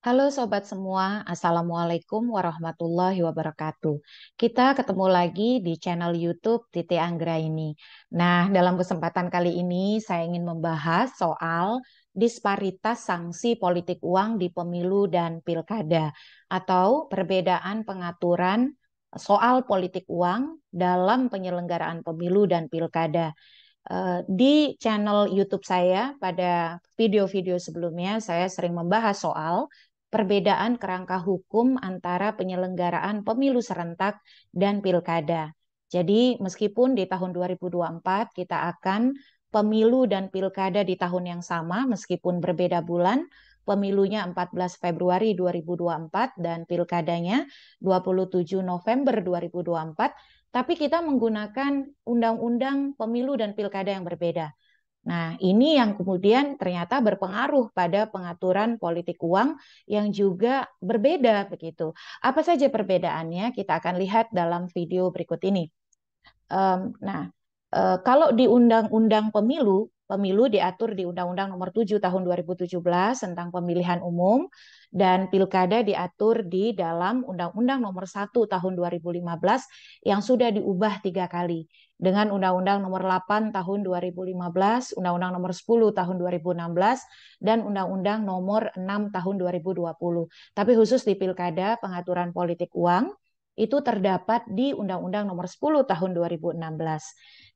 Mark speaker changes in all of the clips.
Speaker 1: Halo sobat semua, Assalamualaikum warahmatullahi wabarakatuh. Kita ketemu lagi di channel YouTube Titi Anggraini. Nah, dalam kesempatan kali ini saya ingin membahas soal disparitas sanksi politik uang di pemilu dan pilkada atau perbedaan pengaturan soal politik uang dalam penyelenggaraan pemilu dan pilkada. Di channel YouTube saya pada video-video sebelumnya saya sering membahas soal perbedaan kerangka hukum antara penyelenggaraan pemilu serentak dan pilkada. Jadi meskipun di tahun 2024 kita akan pemilu dan pilkada di tahun yang sama meskipun berbeda bulan, pemilunya 14 Februari 2024 dan pilkadanya 27 November 2024, tapi kita menggunakan undang-undang pemilu dan pilkada yang berbeda. Nah, ini yang kemudian ternyata berpengaruh pada pengaturan politik uang yang juga berbeda begitu. Apa saja perbedaannya? Kita akan lihat dalam video berikut ini. Nah, kalau di Undang-Undang Pemilu diatur di Undang-Undang Nomor 7 Tahun 2017 tentang pemilihan umum dan pilkada diatur di dalam Undang-Undang Nomor 1 Tahun 2015 yang sudah diubah 3 kali dengan Undang-Undang Nomor 8 Tahun 2015, Undang-Undang Nomor 10 Tahun 2016, dan Undang-Undang Nomor 6 Tahun 2020. Tapi khusus di pilkada pengaturan politik uang itu terdapat di Undang-Undang Nomor 10 Tahun 2016.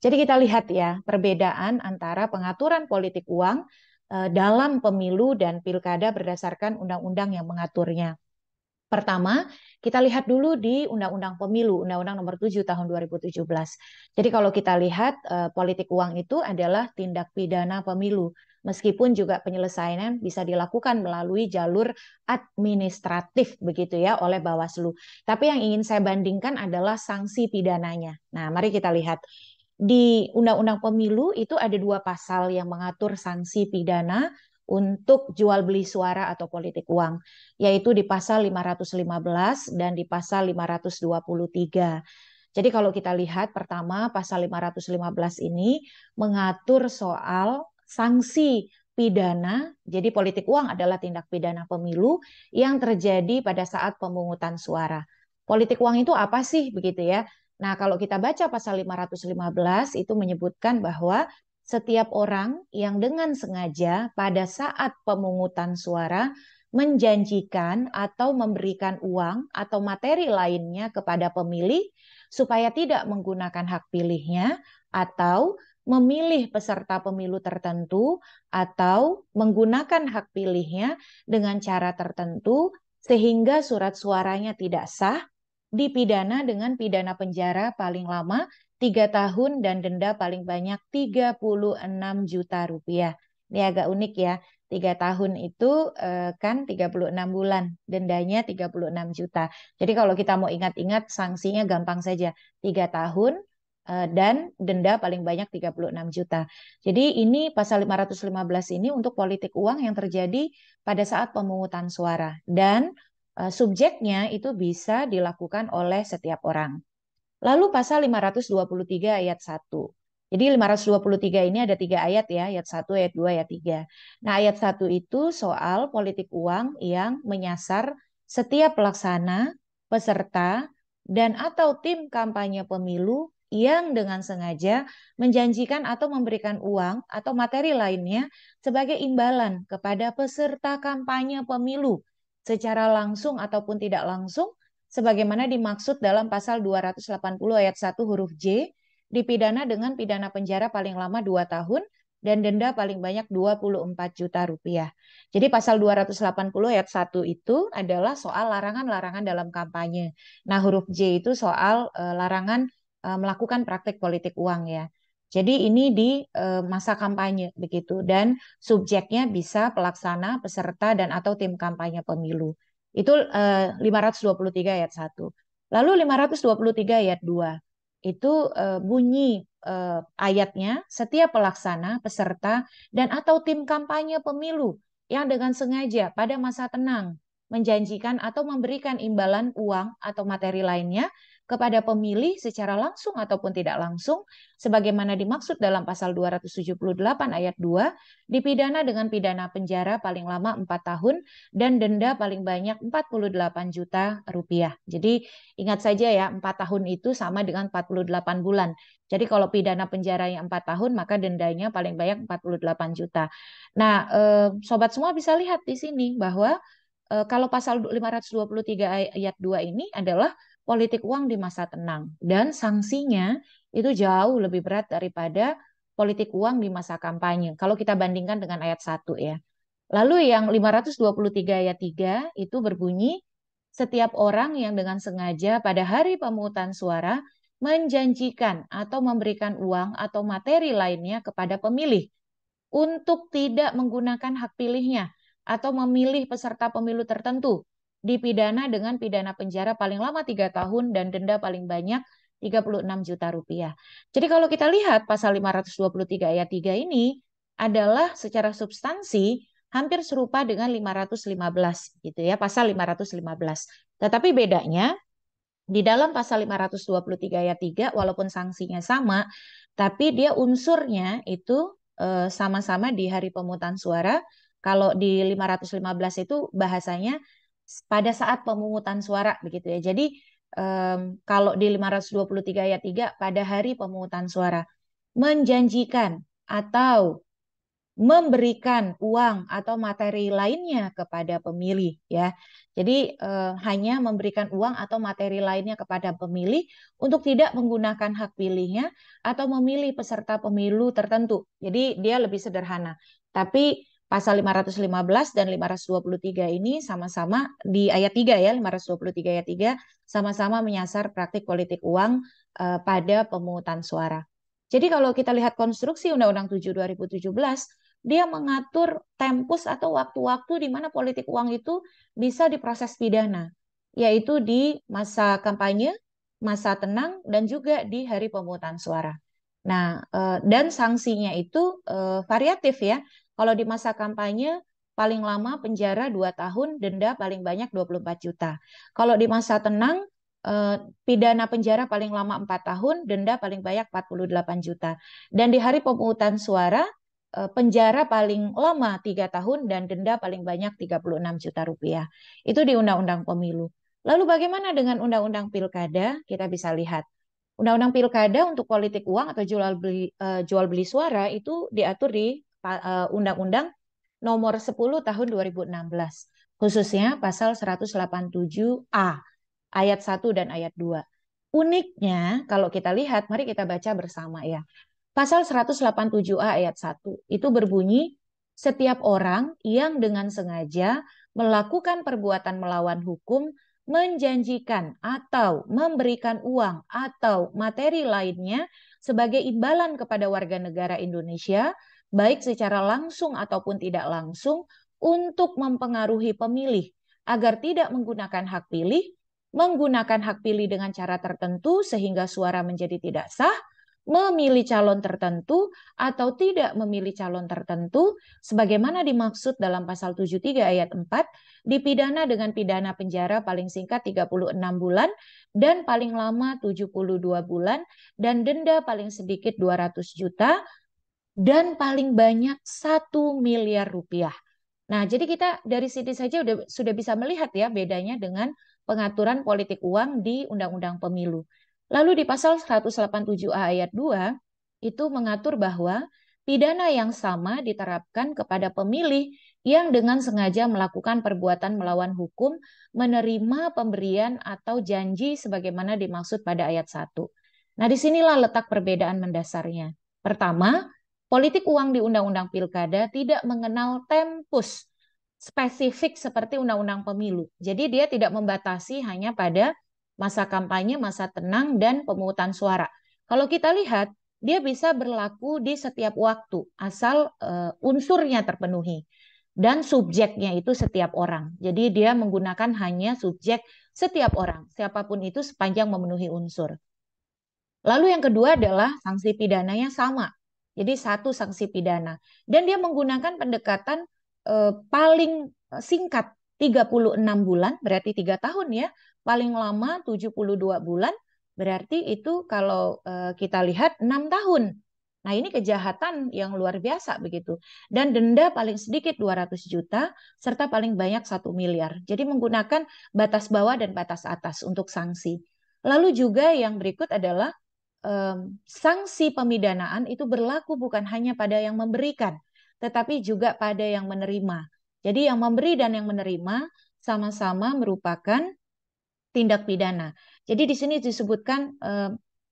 Speaker 1: Jadi kita lihat ya perbedaan antara pengaturan politik uang dalam pemilu dan pilkada berdasarkan undang-undang yang mengaturnya. Pertama, kita lihat dulu di Undang-Undang Pemilu, Undang-Undang Nomor 7 Tahun 2017. Jadi kalau kita lihat politik uang itu adalah tindak pidana pemilu, meskipun juga penyelesaian bisa dilakukan melalui jalur administratif begitu ya oleh Bawaslu. Tapi yang ingin saya bandingkan adalah sanksi pidananya. Nah, mari kita lihat. Di Undang-Undang Pemilu itu ada 2 pasal yang mengatur sanksi pidana untuk jual beli suara atau politik uang, yaitu di pasal 515 dan di pasal 523. Jadi kalau kita lihat pertama pasal 515 ini mengatur soal sanksi pidana. Jadi politik uang adalah tindak pidana pemilu yang terjadi pada saat pemungutan suara. Politik uang itu apa sih begitu ya? Nah, kalau kita baca pasal 515 itu menyebutkan bahwa setiap orang yang dengan sengaja pada saat pemungutan suara menjanjikan atau memberikan uang atau materi lainnya kepada pemilih supaya tidak menggunakan hak pilihnya atau memilih peserta pemilu tertentu atau menggunakan hak pilihnya dengan cara tertentu sehingga surat suaranya tidak sah, dipidana dengan pidana penjara paling lama 3 tahun dan denda paling banyak 36 juta rupiah. Ini agak unik ya. 3 tahun itu kan 36 bulan, dendanya 36 juta. Jadi kalau kita mau ingat-ingat sanksinya gampang saja. 3 tahun dan denda paling banyak 36 juta. Jadi ini pasal 515 ini untuk politik uang yang terjadi pada saat pemungutan suara. Dan subjeknya itu bisa dilakukan oleh setiap orang. Lalu pasal 523 ayat 1. Jadi 523 ini ada 3 ayat ya, ayat 1, ayat 2, ayat 3. Nah, ayat 1 itu soal politik uang yang menyasar setiap pelaksana, peserta, dan atau tim kampanye pemilu yang dengan sengaja menjanjikan atau memberikan uang atau materi lainnya sebagai imbalan kepada peserta kampanye pemilu secara langsung ataupun tidak langsung sebagaimana dimaksud dalam pasal 280 ayat 1 huruf J, dipidana dengan pidana penjara paling lama 2 tahun dan denda paling banyak 24 juta rupiah. Jadi pasal 280 ayat 1 itu adalah soal larangan-larangan dalam kampanye. Nah, huruf J itu soal larangan melakukan praktik politik uang ya. Jadi ini di masa kampanye begitu dan subjeknya bisa pelaksana, peserta dan atau tim kampanye pemilu. Itu 523 ayat 1. Lalu 523 ayat 2. Itu bunyi ayatnya setiap pelaksana, peserta dan atau tim kampanye pemilu yang dengan sengaja pada masa tenang menjanjikan atau memberikan imbalan uang atau materi lainnya kepada pemilih secara langsung ataupun tidak langsung, sebagaimana dimaksud dalam pasal 278 ayat 2, dipidana dengan pidana penjara paling lama 4 tahun dan denda paling banyak 48 juta rupiah. Jadi ingat saja ya, 4 tahun itu sama dengan 48 bulan. Jadi kalau pidana penjara yang 4 tahun, maka dendanya paling banyak 48 juta. Nah, sobat semua bisa lihat di sini bahwa kalau pasal 523 ayat 2 ini adalah politik uang di masa tenang. Dan sanksinya itu jauh lebih berat daripada politik uang di masa kampanye. Kalau kita bandingkan dengan ayat 1 ya. Lalu yang 523 ayat 3 itu berbunyi, setiap orang yang dengan sengaja pada hari pemungutan suara menjanjikan atau memberikan uang atau materi lainnya kepada pemilih untuk tidak menggunakan hak pilihnya atau memilih peserta pemilu tertentu, dipidana dengan pidana penjara paling lama 3 tahun dan denda paling banyak 36 juta rupiah. Jadi kalau kita lihat pasal 523 ayat 3 ini adalah secara substansi hampir serupa dengan 515 gitu ya, pasal 515. Tetapi bedanya di dalam pasal 523 ayat 3 walaupun sanksinya sama, tapi dia unsurnya itu sama-sama di hari pemungutan suara. Kalau di 515 itu bahasanya pada saat pemungutan suara begitu ya. Jadi kalau di 523 ayat 3 pada hari pemungutan suara menjanjikan atau memberikan uang atau materi lainnya kepada pemilih ya. Jadi hanya memberikan uang atau materi lainnya kepada pemilih untuk tidak menggunakan hak pilihnya atau memilih peserta pemilu tertentu. Jadi dia lebih sederhana. Tapi pasal 515 dan 523 ini sama-sama di ayat 3 ya, 523 ayat 3 sama-sama menyasar praktik politik uang pada pemungutan suara. Jadi kalau kita lihat konstruksi Undang-Undang 7 2017, dia mengatur tempus atau waktu-waktu di mana politik uang itu bisa diproses pidana, yaitu di masa kampanye, masa tenang, dan juga di hari pemungutan suara. Nah, dan sanksinya itu variatif ya. Kalau di masa kampanye, paling lama penjara 2 tahun, denda paling banyak 24 juta. Kalau di masa tenang, pidana penjara paling lama 4 tahun, denda paling banyak 48 juta. Dan di hari pemungutan suara, penjara paling lama 3 tahun dan denda paling banyak 36 juta rupiah. Itu di Undang-Undang Pemilu. Lalu bagaimana dengan Undang-Undang Pilkada? Kita bisa lihat. Undang-Undang Pilkada untuk politik uang atau jual beli suara itu diatur di Undang-Undang Nomor 10 Tahun 2016, khususnya pasal 187A ayat 1 dan ayat 2. Uniknya kalau kita lihat, mari kita baca bersama ya. Pasal 187A ayat 1 itu berbunyi, setiap orang yang dengan sengaja melakukan perbuatan melawan hukum, menjanjikan atau memberikan uang atau materi lainnya sebagai imbalan kepada warga negara Indonesia, baik secara langsung ataupun tidak langsung, untuk mempengaruhi pemilih agar tidak menggunakan hak pilih, menggunakan hak pilih dengan cara tertentu sehingga suara menjadi tidak sah, memilih calon tertentu atau tidak memilih calon tertentu sebagaimana dimaksud dalam pasal 73 ayat 4, dipidana dengan pidana penjara paling singkat 36 bulan dan paling lama 72 bulan dan denda paling sedikit 200 juta dan paling banyak 1 miliar rupiah. Nah, jadi kita dari sini saja sudah bisa melihat ya bedanya dengan pengaturan politik uang di Undang-Undang Pemilu. Lalu di pasal 187A ayat 2 itu mengatur bahwa pidana yang sama diterapkan kepada pemilih yang dengan sengaja melakukan perbuatan melawan hukum, menerima pemberian atau janji sebagaimana dimaksud pada ayat 1. Nah, disinilah letak perbedaan mendasarnya. Pertama, politik uang di Undang-Undang Pilkada tidak mengenal tempus spesifik seperti Undang-Undang Pemilu. Jadi dia tidak membatasi hanya pada masa kampanye, masa tenang, dan pemungutan suara. Kalau kita lihat, dia bisa berlaku di setiap waktu, asal unsurnya terpenuhi. Dan subjeknya itu setiap orang. Jadi dia menggunakan hanya subjek setiap orang, siapapun itu sepanjang memenuhi unsur. Lalu yang kedua adalah sanksi pidananya sama. Jadi satu sanksi pidana. Dan dia menggunakan pendekatan paling singkat 36 bulan berarti 3 tahun ya. Paling lama 72 bulan berarti itu kalau kita lihat 6 tahun. Nah, ini kejahatan yang luar biasa begitu. Dan denda paling sedikit 200 juta serta paling banyak 1 miliar. Jadi menggunakan batas bawah dan batas atas untuk sanksi. Lalu juga yang berikut adalah sanksi pemidanaan itu berlaku bukan hanya pada yang memberikan, tetapi juga pada yang menerima. Jadi yang memberi dan yang menerima sama-sama merupakan tindak pidana. Jadi di sini disebutkan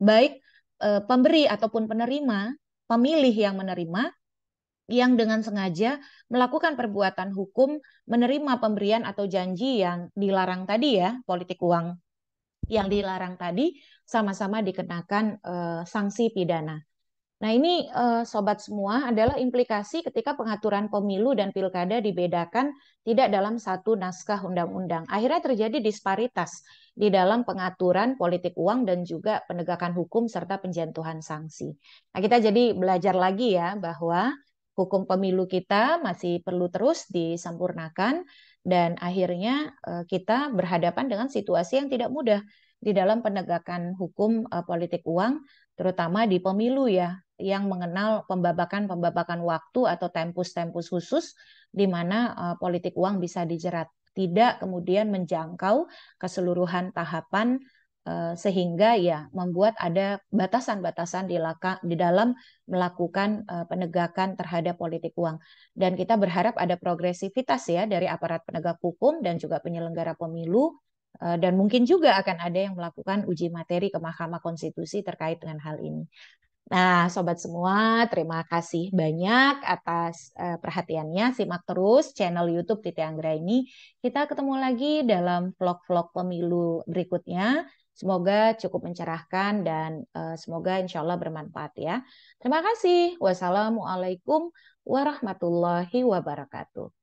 Speaker 1: baik pemberi ataupun penerima, pemilih yang menerima, yang dengan sengaja melakukan perbuatan hukum menerima pemberian atau janji yang dilarang tadi ya, politik uang yang dilarang tadi sama-sama dikenakan sanksi pidana. Nah, ini sobat semua adalah implikasi ketika pengaturan pemilu dan pilkada dibedakan tidak dalam satu naskah undang-undang. Akhirnya terjadi disparitas di dalam pengaturan politik uang dan juga penegakan hukum serta penjatuhan sanksi. Nah, kita jadi belajar lagi ya bahwa hukum pemilu kita masih perlu terus disempurnakan dan akhirnya kita berhadapan dengan situasi yang tidak mudah di dalam penegakan hukum politik uang terutama di pemilu ya yang mengenal pembabakan-pembabakan waktu atau tempus-tempus khusus di mana politik uang bisa dijerat. Tidak kemudian menjangkau keseluruhan tahapan sehingga ya membuat ada batasan-batasan di dalam melakukan penegakan terhadap politik uang. Dan kita berharap ada progresivitas ya dari aparat penegak hukum dan juga penyelenggara pemilu dan mungkin juga akan ada yang melakukan uji materi ke Mahkamah Konstitusi terkait dengan hal ini. Nah, sobat semua, terima kasih banyak atas perhatiannya. Simak terus channel YouTube Titi Anggra ini. Kita ketemu lagi dalam vlog-vlog pemilu berikutnya. Semoga cukup mencerahkan dan semoga insya Allah bermanfaat ya. Terima kasih. Wassalamualaikum warahmatullahi wabarakatuh.